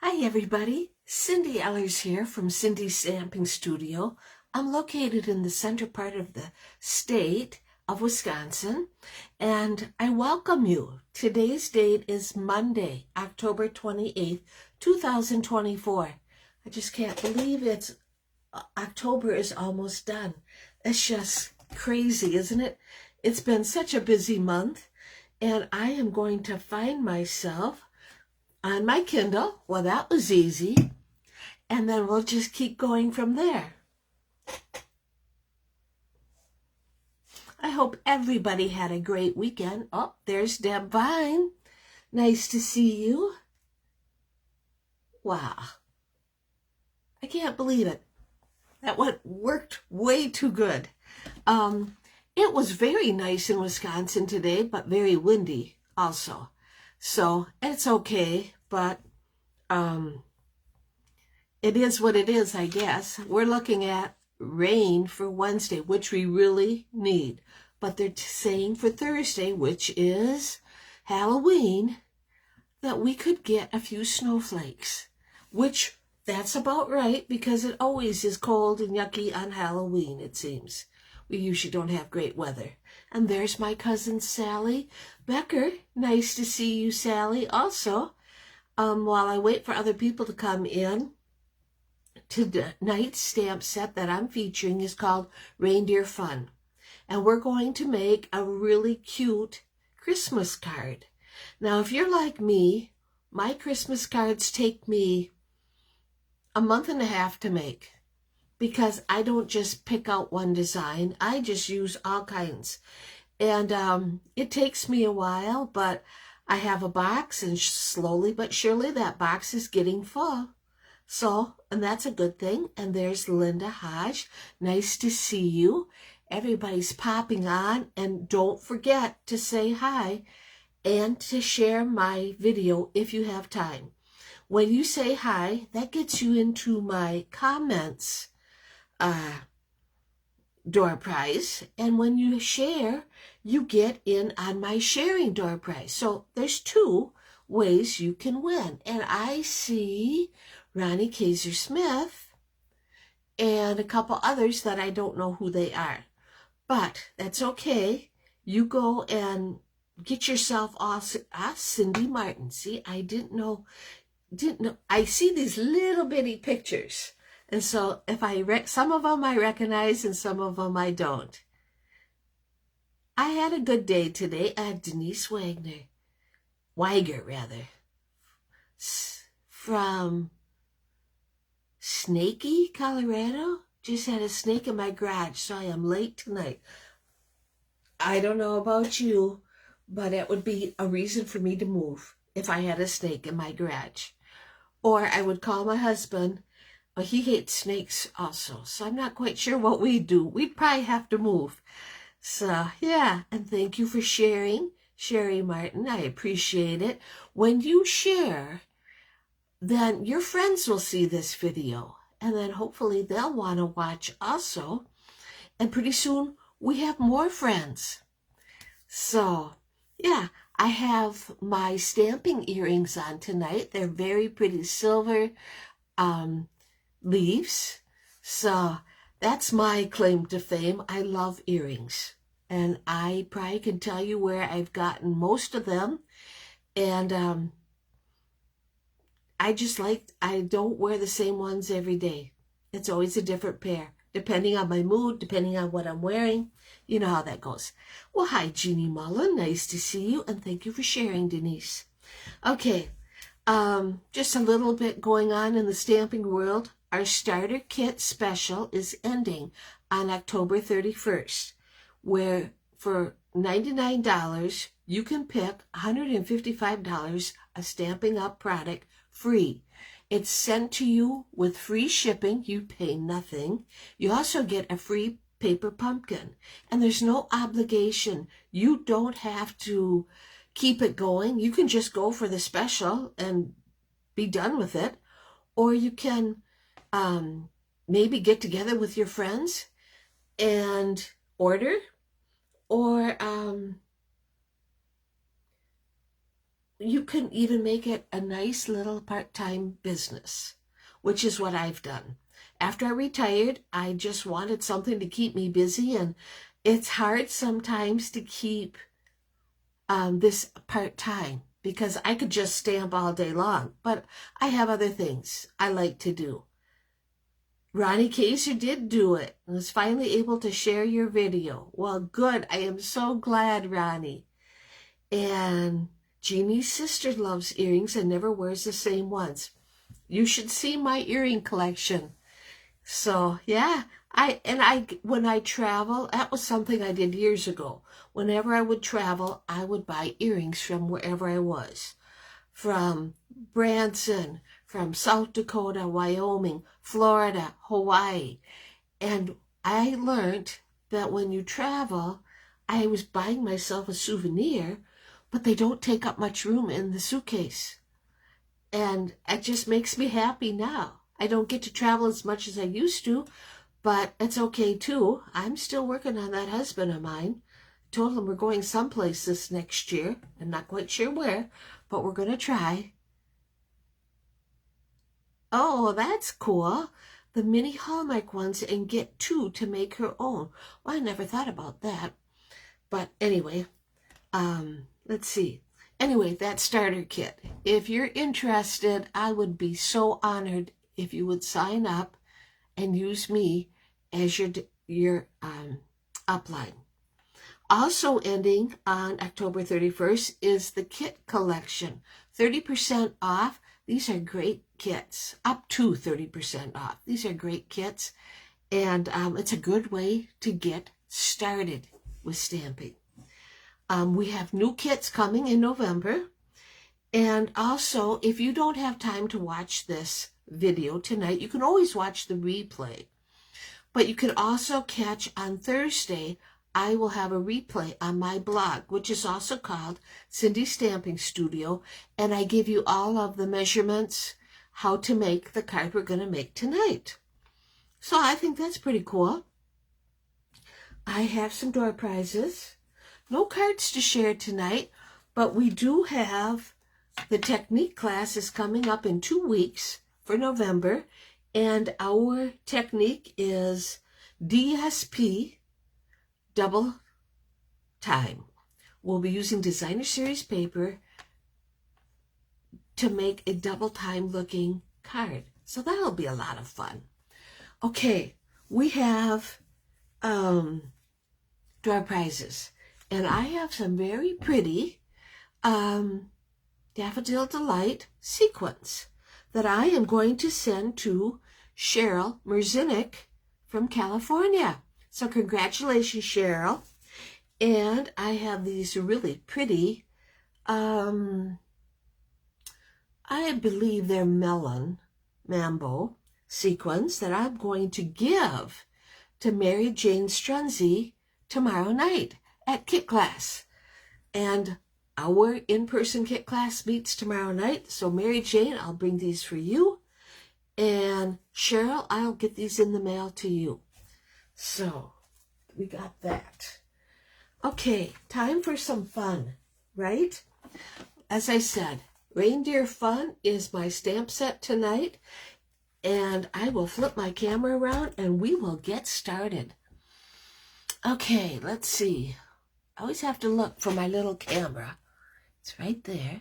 Hi everybody, Cindy Ellers here from Cindy's Stamping Studio. I'm located in the center part of the state of Wisconsin, and I welcome you. Today's date is Monday, October 28th, 2024. I just can't believe October is almost done. It's just crazy, isn't it? It's been such a busy month, and I am going to find myself on my Kindle. Well, that was easy. And then we'll just keep going from there. I hope everybody had a great weekend. Oh, there's Deb Vine. Nice to see you. Wow. I can't believe it. That worked way too good. It was very nice in Wisconsin today, but very windy also. So it's okay, but it is what it is, I guess. We're looking at rain for Wednesday, which we really need. But they're saying for Thursday, which is Halloween, that we could get a few snowflakes, which that's about right because it always is cold and yucky on Halloween, it seems. We usually don't have great weather. And there's my cousin Sally Becker. Nice to see you, Sally, also. While I wait for other people to come in, tonight's stamp set that I'm featuring is called Reindeer Fun. And we're going to make a really cute Christmas card. Now, if you're like me, my Christmas cards take me a month and a half to make because I don't just pick out one design. I just use all kinds. And it takes me a while, but I have a box, and slowly but surely that box is getting full. So, and that's a good thing. And there's Linda Hodge. Nice to see you. Everybody's popping on. And don't forget to say hi and to share my video if you have time. When you say hi, that gets you into my comments door prize. And when you share, you get in on my sharing door prize. So there's two ways you can win. And I see Ronnie Kaiser-Smith and a couple others that I don't know who they are. But that's okay. You go and get yourself Cindy Martin. See, I didn't know. I see these little bitty pictures. And so if some of them I recognize and some of them I don't. I had a good day today. I had Denise Weiger, from Snaky, Colorado. Just had a snake in my garage, so I am late tonight. I don't know about you, but it would be a reason for me to move if I had a snake in my garage. Or I would call my husband. He hates snakes also, so I'm not quite sure what we'd do. We'd probably have to move. So, yeah, and thank you for sharing, Sherry Martin. I appreciate it. When you share, then your friends will see this video, and then hopefully they'll want to watch also. And pretty soon we have more friends. So, yeah, I have my stamping earrings on tonight. They're very pretty silver leaves. So that's my claim to fame. I love earrings. And I probably can tell you where I've gotten most of them. And I don't wear the same ones every day. It's always a different pair, depending on my mood, depending on what I'm wearing. You know how that goes. Well, hi, Jeannie Mullen. Nice to see you. And thank you for sharing, Denise. Okay. Just a little bit going on in the stamping world. Our starter kit special is ending on October 31st, where for $99, you can pick $155 a Stampin' Up! Product free. It's sent to you with free shipping. You pay nothing. You also get a free paper pumpkin, and there's no obligation. You don't have to keep it going. You can just go for the special and be done with it. Or you can maybe get together with your friends and order. Or you can even make it a nice little part-time business, which is what I've done. After I retired, I just wanted something to keep me busy, and it's hard sometimes to keep this part-time because I could just stamp all day long, but I have other things I like to do. Ronnie Case, you did do it. I was finally able to share your video. Well, good. I am so glad, Ronnie. And Jeannie's sister loves earrings and never wears the same ones. You should see my earring collection. So, yeah, when I travel, that was something I did years ago. Whenever I would travel, I would buy earrings from wherever I was. From Branson, from South Dakota, Wyoming, Florida, Hawaii. And I learned that when you travel, I was buying myself a souvenir, but they don't take up much room in the suitcase. And it just makes me happy now. I don't get to travel as much as I used to, but it's okay too. I'm still working on that husband of mine. Told him we're going someplace this next year. I'm not quite sure where, but we're going to try. Oh, that's cool. The mini Hallmark ones, and get 2 to make her own. Well, I never thought about that. But anyway, let's see. Anyway, that starter kit. If you're interested, I would be so honored if you would sign up and use me as your upline. Also ending on October 31st is the kit collection. 30% off. These are great kits. Up to 30% off. These are great kits. And it's a good way to get started with stamping. We have new kits coming in November. And also, if you don't have time to watch this video tonight, you can always watch the replay. But you can also catch on Thursday, I will have a replay on my blog, which is also called Cindy's Stamping Studio. And I give you all of the measurements, how to make the card we're going to make tonight. So I think that's pretty cool. I have some door prizes. No cards to share tonight, but we do have the technique class is coming up in 2 weeks for November, and our technique is DSP double time. We'll be using designer series paper to make a double time looking card. So that'll be a lot of fun. Okay, we have door prizes. And I have some very pretty Daffodil Delight sequins that I am going to send to Cheryl Merzinik from California. So congratulations, Cheryl. And I have these really pretty, I believe they're mambo sequins that I'm going to give to Mary Jane Strunzi tomorrow night at Kit Class. And our in-person Kit Class meets tomorrow night. So Mary Jane, I'll bring these for you. And Cheryl, I'll get these in the mail to you. So we got that. Okay, time for some fun, right? As I said, Reindeer Fun is my stamp set tonight. And I will flip my camera around and we will get started. Okay, let's see. I always have to look for my little camera. It's right there.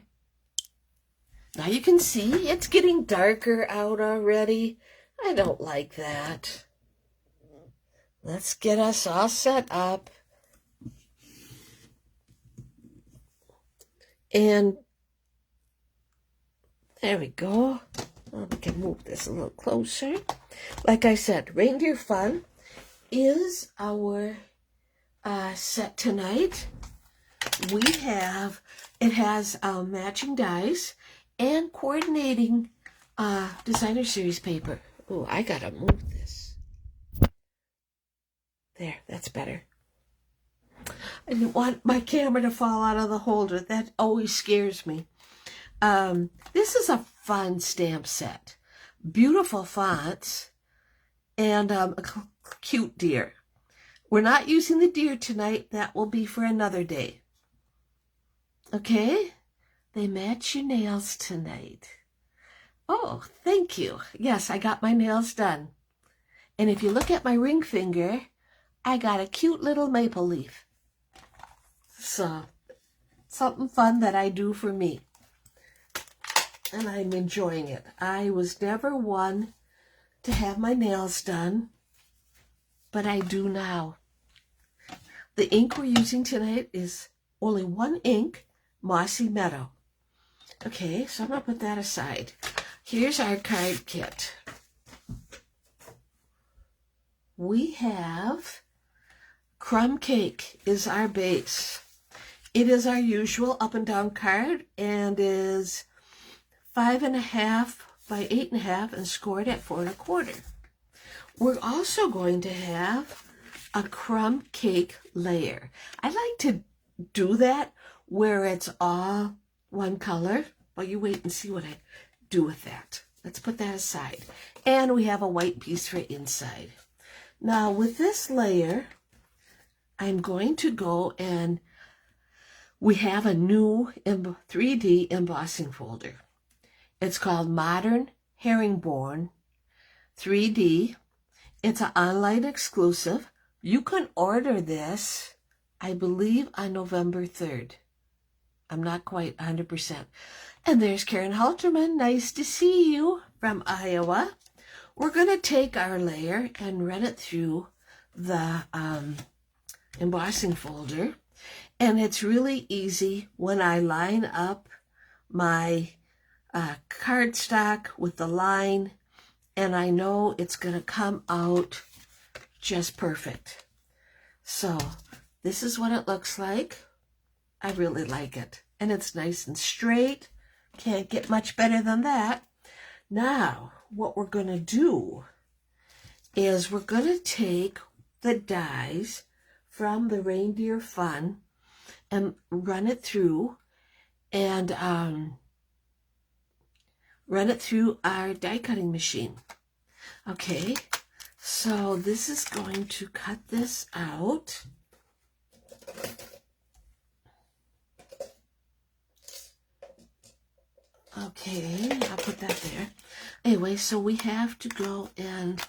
Now you can see it's getting darker out already. I don't like that. Let's get us all set up. And there we go. Well, we can move this a little closer. Like I said, Reindeer Fun is our set tonight. It has matching dies and coordinating designer series paper. Oh, I gotta move this. There, that's better. I didn't want my camera to fall out of the holder. That always scares me. This is a fun stamp set. Beautiful fonts and a cute deer. We're not using the deer tonight. That will be for another day. Okay? They match your nails tonight. Oh, thank you. Yes, I got my nails done. And if you look at my ring finger, I got a cute little maple leaf. So, something fun that I do for me. And I'm enjoying it. I was never one to have my nails done, but I do now. The ink we're using tonight is only one ink, Mossy Meadow. Okay, so I'm going to put that aside. Here's our card kit. We have crumb cake is our base. It is our usual up and down card and is 5.5 by 8.5 and scored at 4 1/4. We're also going to have a crumb cake layer. I like to do that where it's all one color. Well, you wait and see what I do with that. Let's put that aside. And we have a white piece for inside. Now with this layer, I'm going to go and we have a new 3D embossing folder. It's called Modern Herringbone 3D. It's an online exclusive. You can order this, I believe, on November 3rd. I'm not quite 100%. And there's Karen Halterman. Nice to see you from Iowa. We're going to take our layer and run it through the embossing folder. And it's really easy when I line up my cardstock with the line, and I know it's going to come out just perfect. So this is what it looks like. I really like it. And it's nice and straight. Can't get much better than that. Now, what we're going to do is we're going to take the dies from the Reindeer Fun and run it through and run it through our die cutting machine. Okay, so this is going to cut this out. Okay, I'll put that there. Anyway, so we have to go and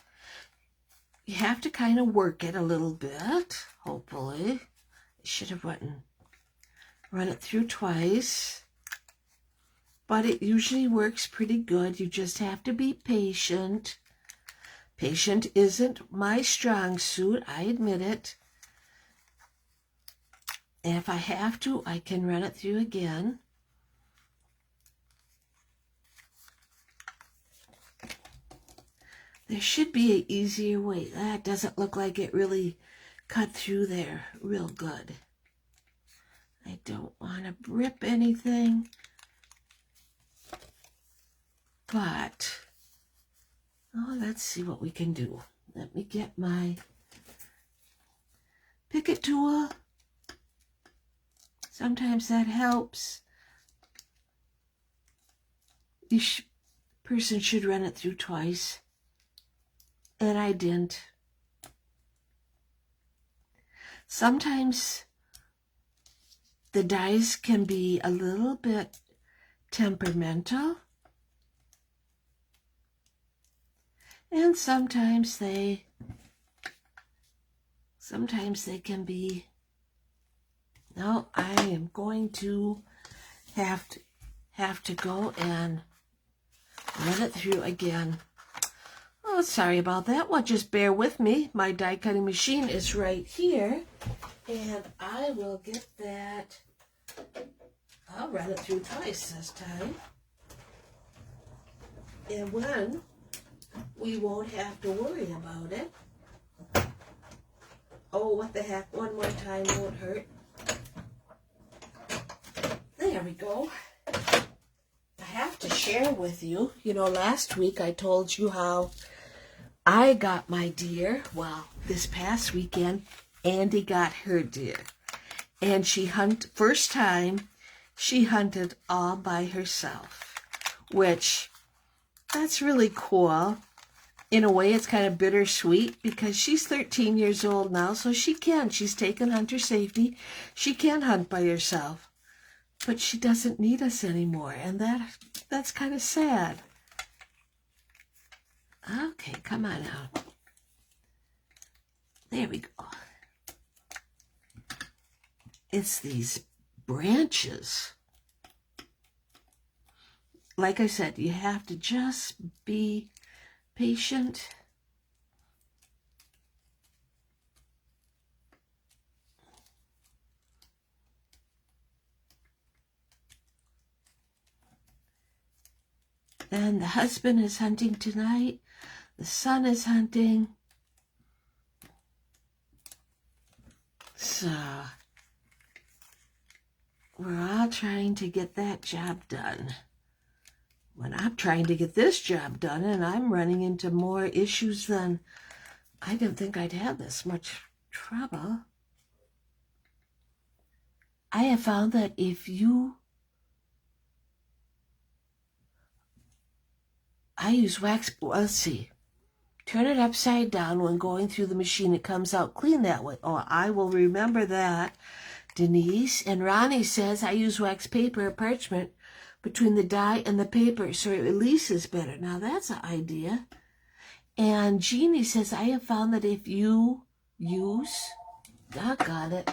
you have to kind of work it a little bit, hopefully. I should have run it through twice. But it usually works pretty good. You just have to be patient. Patient isn't my strong suit, I admit it. And if I have to, I can run it through again. There should be an easier way. That doesn't look like it really cut through there real good. I don't want to rip anything. But, oh, let's see what we can do. Let me get my Picket tool. Sometimes that helps. This person should run it through twice. And I didn't. Sometimes the dies can be a little bit temperamental. And sometimes they can be, no, I am going to have to go and run it through again. Oh, sorry about that. Well, just bear with me. My die cutting machine is right here, and I will get that. I'll run it through twice this time. And one, we won't have to worry about it. Oh, what the heck, one more time won't hurt. There we go. I have to share with you, last week I told you how I got my deer. Well, this past weekend, Andy got her deer. And first time, she hunted all by herself, which, that's really cool. In a way, it's kind of bittersweet because she's 13 years old now, so she's taken hunter safety. She can hunt by herself. but she doesn't need us anymore, and that's kind of sad. Okay, come on out. There we go. It's these branches. Like I said, you have to just be patient. And the husband is hunting tonight. The son is hunting. So we're all trying to get that job done. When I'm trying to get this job done, and I'm running into more issues than I didn't think I'd have this much trouble. I have found that if I use wax, let's see, turn it upside down when going through the machine. It comes out clean that way. Oh, I will remember that. Denise and Ronnie says I use wax paper or parchment between the die and the paper so it releases better. Now that's an idea. And Jeannie says I have found that if you use, doggone it,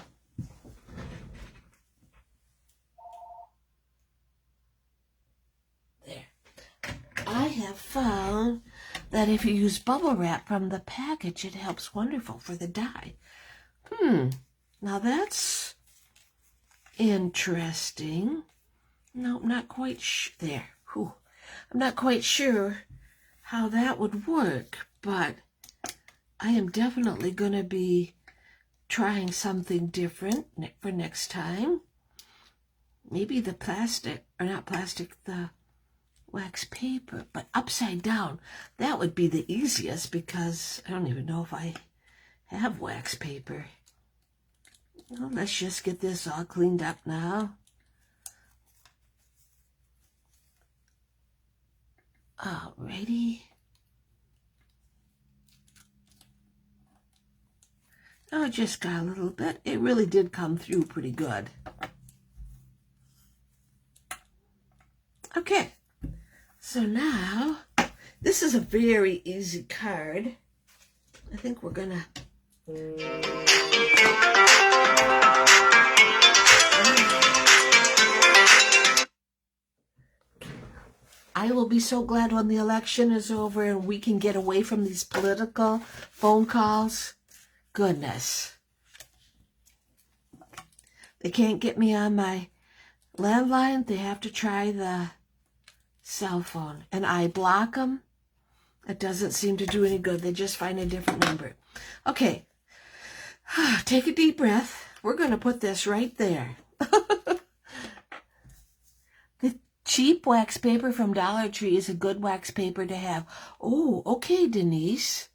there. I have found that if you use bubble wrap from the package, it helps wonderful for the die. Now that's interesting. No, I'm not quite there. Whew. I'm not quite sure how that would work, but I am definitely going to be trying something different for next time. Maybe the plastic, or not plastic, the wax paper, but upside down. That would be the easiest because I don't even know if I have wax paper. Well, let's just get this all cleaned up now. Alrighty. Oh, it just got a little bit. It really did come through pretty good. Okay. So now, this is a very easy card. I think we're gonna... I will be so glad when the election is over and we can get away from these political phone calls. Goodness. They can't get me on my landline. They have to try the cell phone. And I block them. It doesn't seem to do any good. They just find a different number. Okay. Take a deep breath. We're going to put this right there. The cheap wax paper from Dollar Tree is a good wax paper to have. Oh, okay, Denise.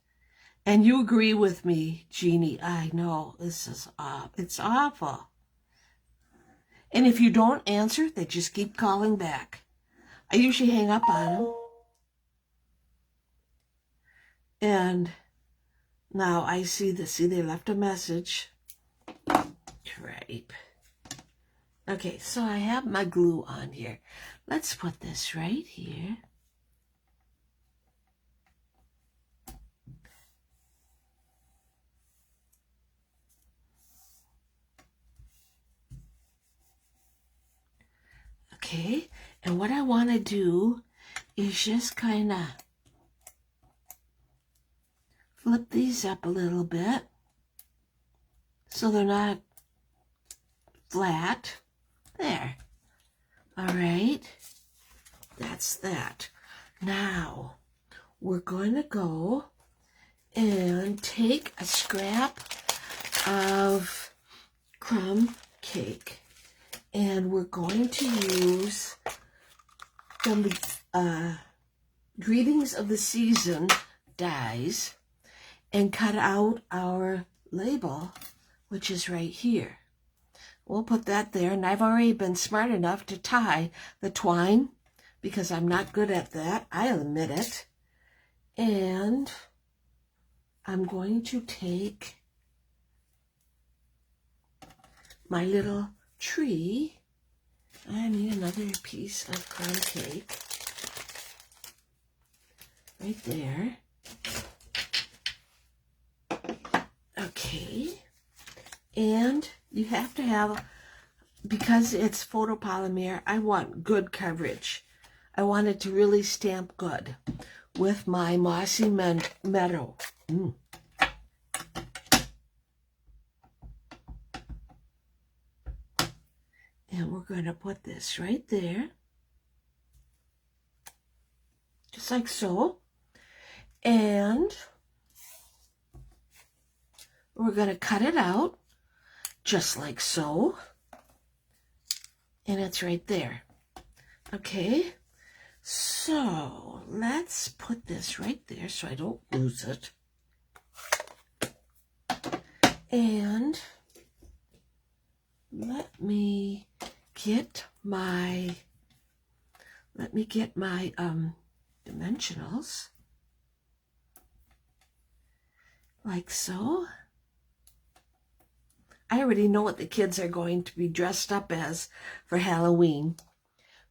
And you agree with me, Jeannie. I know. This is it's awful. And if you don't answer, they just keep calling back. I usually hang up on them. And now I see this. See, they left a message. Tripe. Okay, so I have my glue on here. Let's put this right here. Okay, and what I want to do is just kind of flip these up a little bit so they're not flat. There. All right, that's that. Now, we're going to go and take a scrap of crumb cake. And we're going to use from the Greetings of the Season dies and cut out our label, which is right here. We'll put that there, and I've already been smart enough to tie the twine because I'm not good at that. I'll admit it. And I'm going to take my little tree. I need another piece of crumb cake. Right there. Okay. And you have to have, because it's photopolymer, I want good coverage. I want it to really stamp good with my Mossy Meadow. And we're going to put this right there. Just like so. And we're going to cut it out just like so. And it's right there. Okay. So let's put this right there so I don't lose it. And let me get my dimensionals. Like so. I already know what the kids are going to be dressed up as for Halloween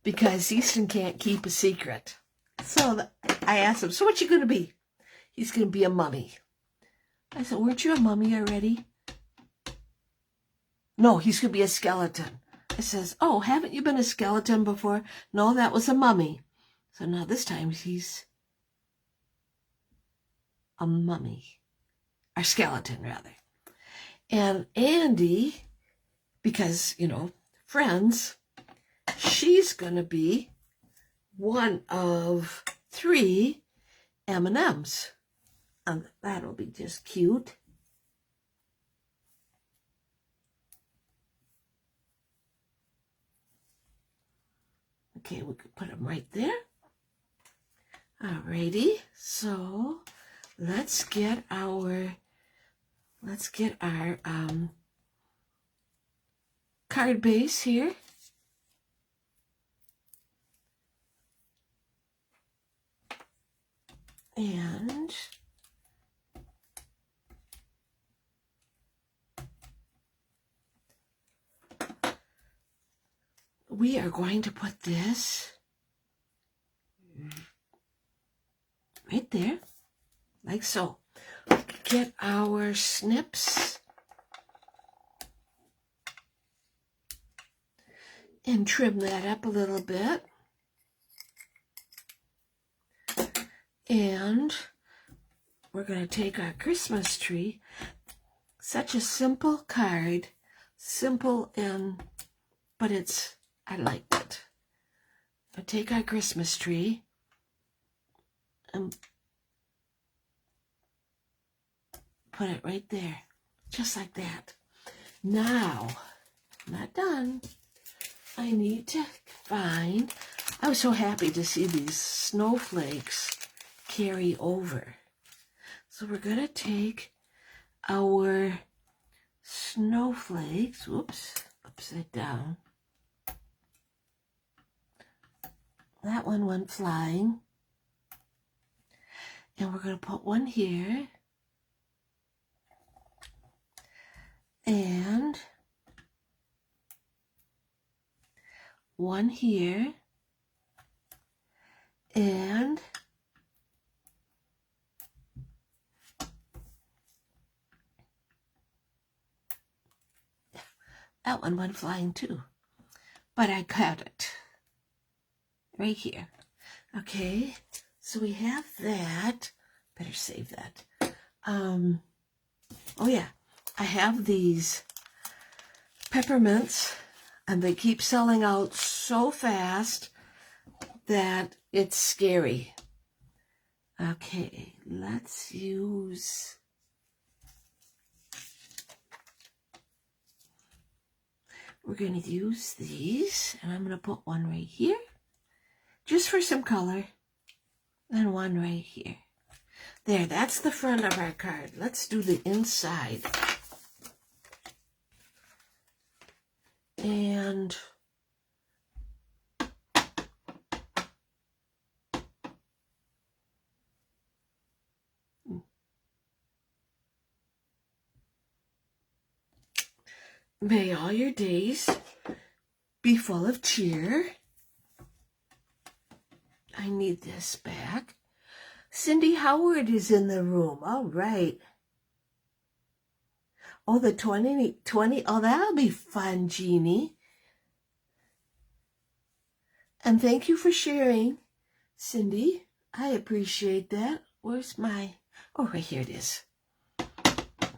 because Easton can't keep a secret. So I asked him, so what you going to be? He's going to be a mummy. I said, weren't you a mummy already? No, he's going to be a skeleton. I says, oh, haven't you been a skeleton before? No, that was a mummy. So now this time he's a mummy. Or skeleton, rather. And Andy, because, you know, friends, she's going to be one of 3 M&Ms. And that'll be just cute. Okay, we could put them right there. Alrighty, so let's get our card base here. And we are going to put this right there, like so. Get our snips and trim that up a little bit. And we're going to take our Christmas tree. Such a simple card. Simple but I liked it. I'll take our Christmas tree and put it right there. Just like that. Now, I'm not done. I need to find, I was so happy to see these snowflakes carry over. So we're going to take our snowflakes, whoops, upside down. That one went flying. And we're going to put one here. And one here. And that one went flying too. But I cut it right here. Okay, so we have that. Better save that. Oh yeah, I have these peppermints and they keep selling out so fast that it's scary. Okay, let's use, we're going to use these, and I'm going to put one right here, just for some color, and one right here. There, that's the front of our card. Let's do the inside. And may all your days be full of cheer. I need this back. Cindy Howard is in the room. All right. Oh, the 2020. Oh, that'll be fun, Jeannie. And thank you for sharing, Cindy. I appreciate that. Where's my... Oh, right here it is.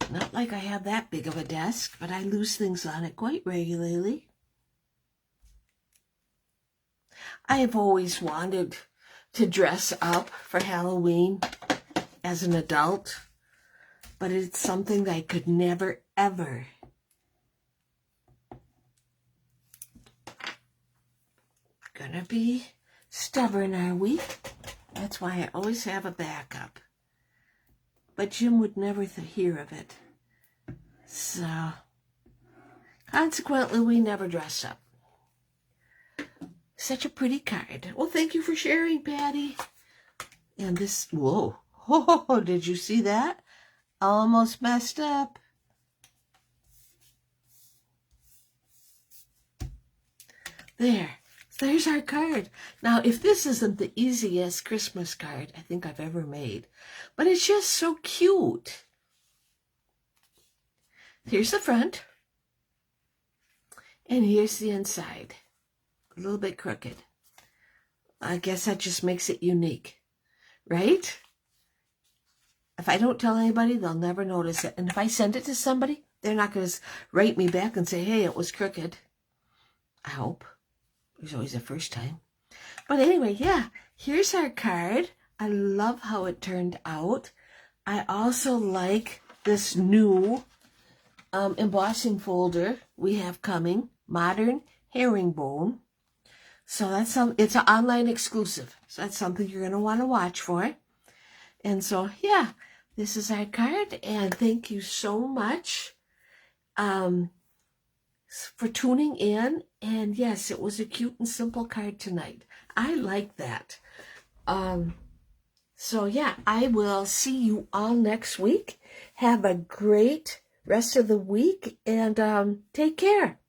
Not like I have that big of a desk, but I lose things on it quite regularly. I have always wanted to dress up for Halloween as an adult, but it's something that I could never, ever. Gonna be stubborn, are we? That's why I always have a backup. But Jim would never hear of it. So, consequently, we never dress up. Such a pretty card. Well, thank you for sharing, Patty. And this, whoa. Oh, did you see that? Almost messed up. There's our card. Now, if this isn't the easiest Christmas card I think I've ever made, but it's just so cute. Here's the front, and here's the inside. A little bit crooked. I guess that just makes it unique, right? If I don't tell anybody, they'll never notice it. And if I send it to somebody, they're not going to write me back and say, hey, it was crooked. I hope. There's always a first time. But anyway, yeah, here's our card. I love how it turned out. I also like this new embossing folder we have coming, Modern Herringbone. So that's it's an online exclusive. So that's something you're going to want to watch for. And so, yeah, this is our card. And thank you so much for tuning in. And yes, it was a cute and simple card tonight. I like that. So yeah, I will see you all next week. Have a great rest of the week and take care.